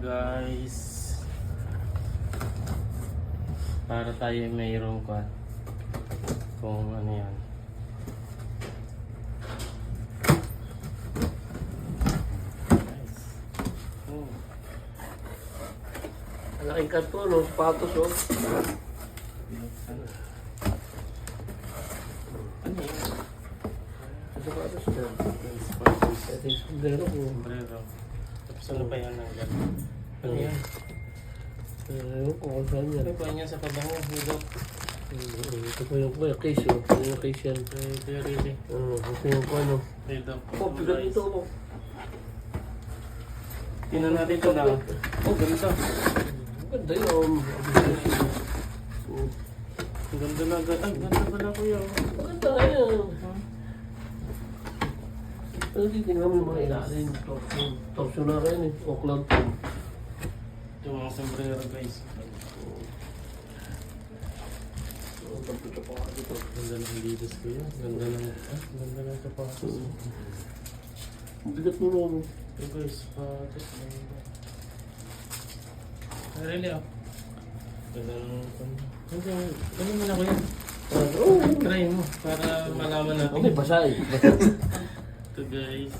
guys. Para tayo mayroong kung ano yan. Nice. Oh. Malaking karton, no? Sapatos, oh. Ano? Ano yun? Sapatos na. Sapatos. Ito yung sombrero ko. Sombrero. Tapos ano pa yan? Ano yan? Ewan ko kung saan yan. Ano pa yan sa pabango? Hilo? Ito po yung case, oh. Ito yung case yan. Really? Ito yung ano. Hilo. Oh, bigat ito, oh. Tingnan natin ito na. Oh, ganito. Ganda yun. Ang ganda na. Ay, ganda pala kuya. Maganda nga yan. Pero titingnan mo yung mga ilalim. Torso na rin, eh. Oakland to. Yung mga sombrero guys. Ganda ng lidos ko yan. Ganda ng sapatos. Bigat mo lang. Ito guys, sapatos. Really oh. Ganda ng... Ano mo na ko yan? Oh, Try mo para malaman natin. okay, basa eh. Ito guys.